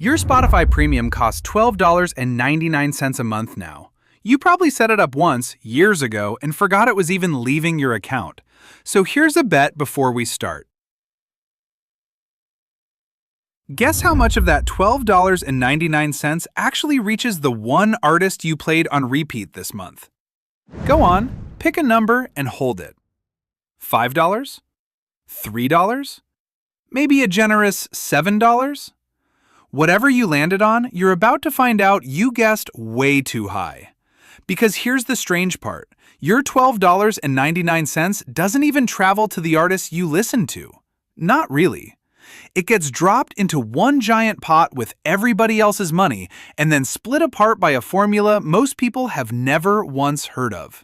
Your Spotify Premium costs $12.99 a month now. You probably set it up once, years ago, and forgot it was even leaving your account. So here's a bet before we start. Guess how much of that $12.99 actually reaches the one artist you played on repeat this month? Go on, pick a number and hold it. $5? $3? Maybe a generous $7? Whatever you landed on, you're about to find out you guessed way too high. Because here's the strange part. Your $12.99 doesn't even travel to the artists you listen to. Not really. It gets dropped into one giant pot with everybody else's money and then split apart by a formula most people have never once heard of.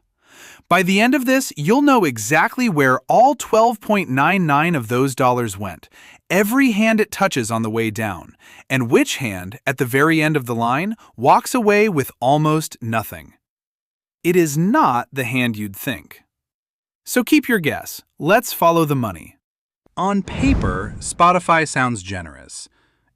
By the end of this, you'll know exactly where all 12.99 of those dollars went, every hand it touches on the way down, and which hand, at the very end of the line, walks away with almost nothing. It is not the hand you'd think. So keep your guess. Let's follow the money. On paper, Spotify sounds generous.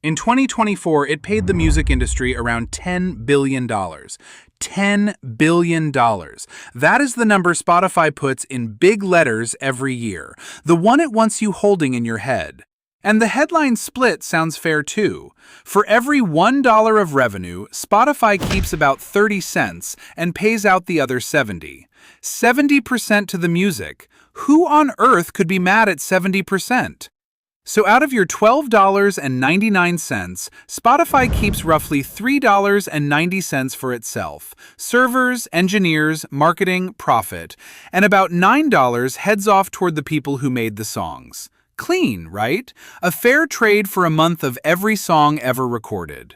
In 2024, it paid the music industry around $10 billion. $10 billion. That is the number Spotify puts in big letters every year, the one it wants you holding in your head. And the headline split sounds fair too. For every $1 of revenue, Spotify keeps about 30 cents and pays out the other 70. 70% to the music. Who on earth could be mad at 70%? So out of your $12.99, Spotify keeps roughly $3.90 for itself, servers, engineers, marketing, profit, and about $9 heads off toward the people who made the songs. Clean, right? A fair trade for a month of every song ever recorded.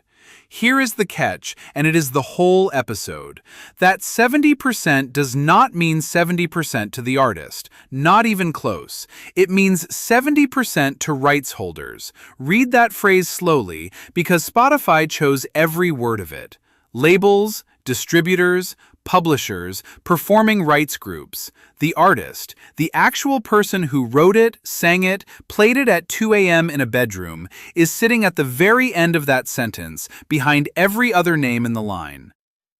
Here is the catch, and it is the whole episode. That 70% does not mean 70% to the artist, not even close. It means 70% to rights holders. Read that phrase slowly, because Spotify chose every word of it. Labels, distributors, publishers, performing rights groups, the artist, the actual person who wrote it, sang it, played it at 2 a.m. in a bedroom, is sitting at the very end of that sentence, behind every other name in the line.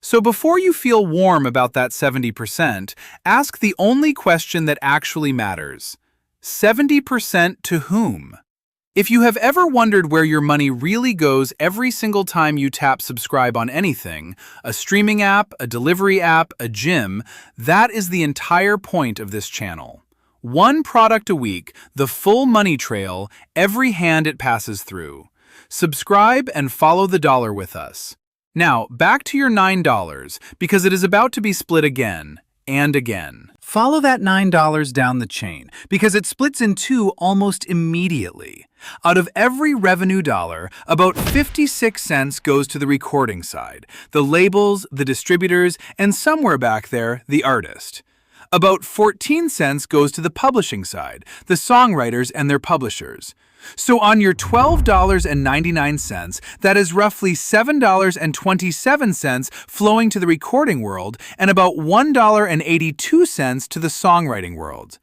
So before you feel warm about that 70%, ask the only question that actually matters. 70% to whom? If you have ever wondered where your money really goes every single time you tap subscribe on anything, a streaming app, a delivery app, a gym, that is the entire point of this channel. One product a week, the full money trail, every hand it passes through. Subscribe and follow the dollar with us. Now, back to your $9, because it is about to be split again and again. Follow that $9 down the chain, because it splits in two almost immediately. Out of every revenue dollar, about 56 cents goes to the recording side, the labels, the distributors, and somewhere back there, the artist. About 14 cents goes to the publishing side, the songwriters and their publishers. So on your $12.99, that is roughly $7.27 flowing to the recording world and about $1.82 to the songwriting world.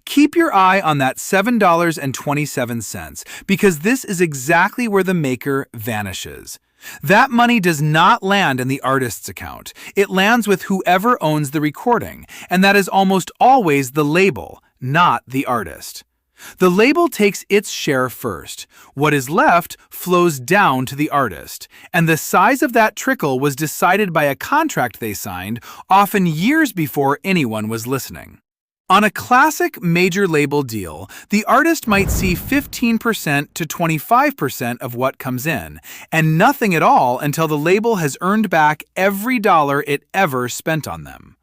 Keep your eye on that $7.27 because this is exactly where the maker vanishes. That money does not land in the artist's account. It lands with whoever owns the recording, and that is almost always the label, not the artist. The label takes its share first. What is left flows down to the artist, and the size of that trickle was decided by a contract they signed, often years before anyone was listening. On a classic major label deal, the artist might see 15% to 25% of what comes in, and nothing at all until the label has earned back every dollar it ever spent on them.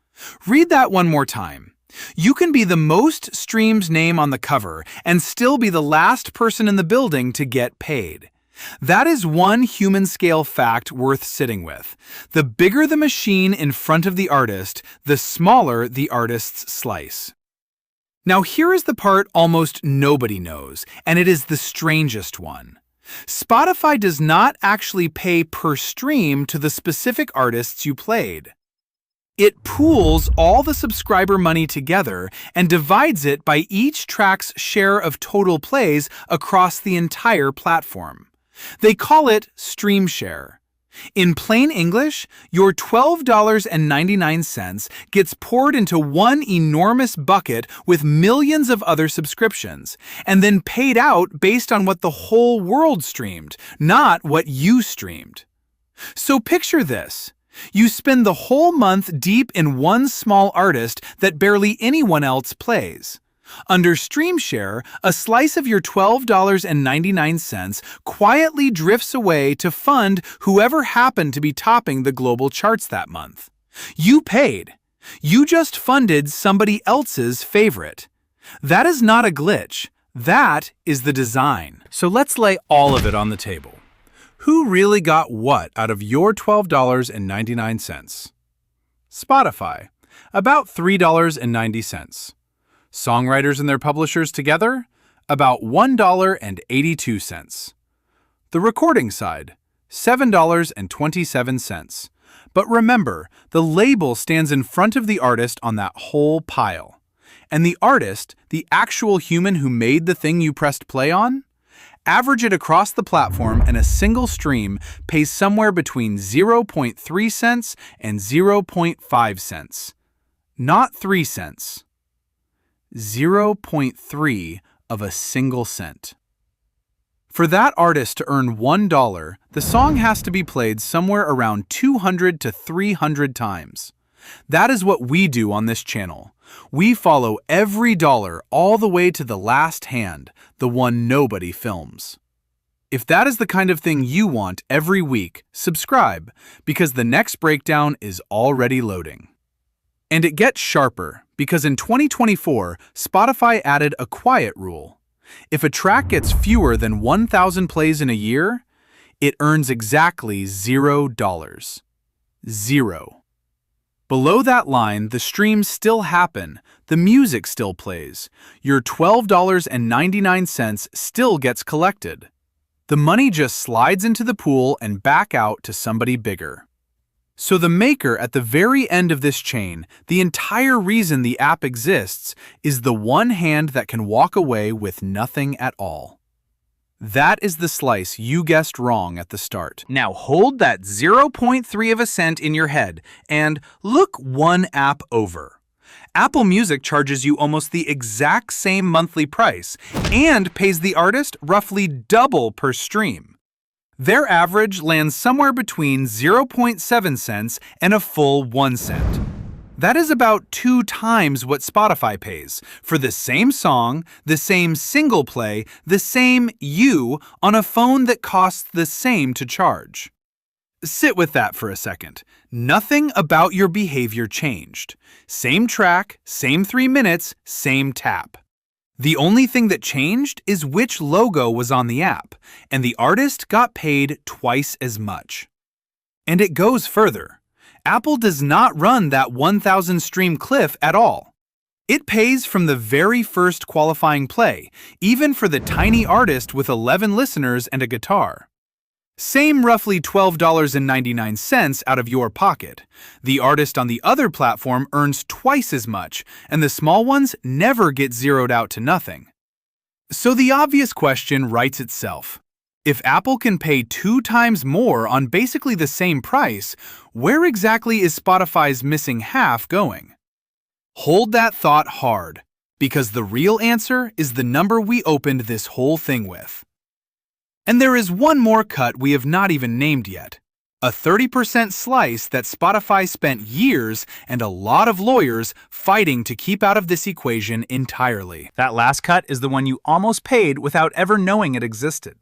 Read that one more time. You can be the most streamed name on the cover and still be the last person in the building to get paid. That is one human-scale fact worth sitting with. The bigger the machine in front of the artist, the smaller the artist's slice. Now here is the part almost nobody knows, and it is the strangest one. Spotify does not actually pay per stream to the specific artists you played. It pools all the subscriber money together and divides it by each track's share of total plays across the entire platform. They call it stream share. In plain English, your $12.99 gets poured into one enormous bucket with millions of other subscriptions, and then paid out based on what the whole world streamed, not what you streamed. So picture this. You spend the whole month deep in one small artist that barely anyone else plays. Under Stream Share, a slice of your $12.99 quietly drifts away to fund whoever happened to be topping the global charts that month. You paid. You just funded somebody else's favorite. That is not a glitch. That is the design. So let's lay all of it on the table. Who really got what out of your $12.99? Spotify, about $3.90. Songwriters and their publishers together, about $1.82. The recording side, $7.27. But remember, the label stands in front of the artist on that whole pile. And the artist, the actual human who made the thing you pressed play on? Average it across the platform, and a single stream pays somewhere between 0.3 cents and 0.5 cents. Not 3 cents. 0.3 of a single cent. For that artist to earn $1, the song has to be played somewhere around 200 to 300 times. That is what we do on this channel. We follow every dollar all the way to the last hand, the one nobody films. If that is the kind of thing you want every week, subscribe, because the next breakdown is already loading. And it gets sharper, because in 2024, Spotify added a quiet rule. If a track gets fewer than 1,000 plays in a year, it earns exactly $0. Zero. Below that line, the streams still happen, the music still plays, your $12.99 still gets collected. The money just slides into the pool and back out to somebody bigger. So the maker at the very end of this chain, the entire reason the app exists, is the one hand that can walk away with nothing at all. That is the slice you guessed wrong at the start. Now hold that 0.3 of a cent in your head and look one app over. Apple Music charges you almost the exact same monthly price and pays the artist roughly double per stream. Their average lands somewhere between 0.7 cents and a full 1 cent. That is about 2 times what Spotify pays for the same song, the same single play, the same you on a phone that costs the same to charge. Sit with that for a second. Nothing about your behavior changed. Same track, same 3 minutes, same tap. The only thing that changed is which logo was on the app, and the artist got paid twice as much. And it goes further. Apple does not run that 1,000 stream cliff at all. It pays from the very first qualifying play, even for the tiny artist with 11 listeners and a guitar. Same roughly $12.99 out of your pocket. The artist on the other platform earns twice as much, and the small ones never get zeroed out to nothing. So the obvious question writes itself. If Apple can pay 2 times more on basically the same price, where exactly is Spotify's missing half going? Hold that thought hard, because the real answer is the number we opened this whole thing with. And there is one more cut we have not even named yet. A 30% slice that Spotify spent years and a lot of lawyers fighting to keep out of this equation entirely. That last cut is the one you almost paid without ever knowing it existed.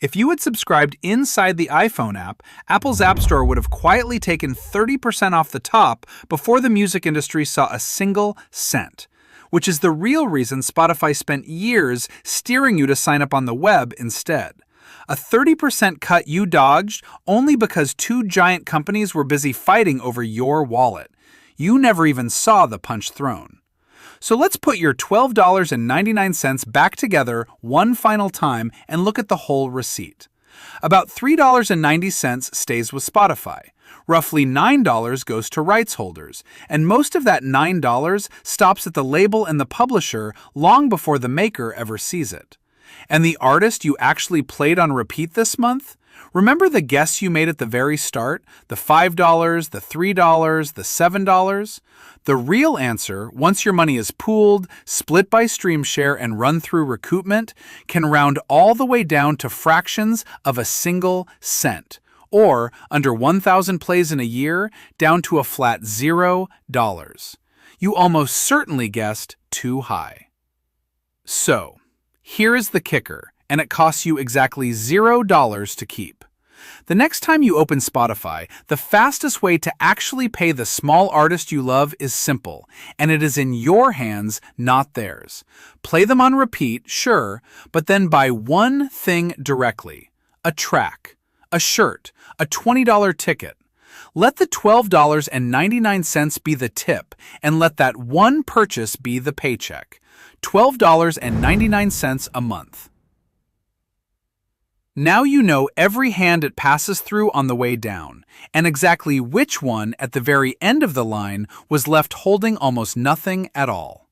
If you had subscribed inside the iPhone app, Apple's App Store would have quietly taken 30% off the top before the music industry saw a single cent, which is the real reason Spotify spent years steering you to sign up on the web instead. A 30% cut you dodged only because 2 giant companies were busy fighting over your wallet. You never even saw the punch thrown. So let's put your $12.99 back together one final time and look at the whole receipt. About $3.90 stays with Spotify. Roughly $9 goes to rights holders, and most of that $9 stops at the label and the publisher long before the maker ever sees it. And the artist you actually played on repeat this month? Remember the guess you made at the very start? The $5, the $3, the $7? The real answer, once your money is pooled, split by stream share, and run through recoupment, can round all the way down to fractions of a single cent, or, under 1,000 plays in a year, down to a flat $0. You almost certainly guessed too high. So, here is the kicker, and it costs you exactly $0 to keep. The next time you open Spotify, the fastest way to actually pay the small artist you love is simple, and it is in your hands, not theirs. Play them on repeat, sure, but then buy one thing directly: a track, a shirt, a $20 ticket. Let the $12.99 be the tip, and let that one purchase be the paycheck. $12.99 a month. Now you know every hand it passes through on the way down, and exactly which one at the very end of the line was left holding almost nothing at all.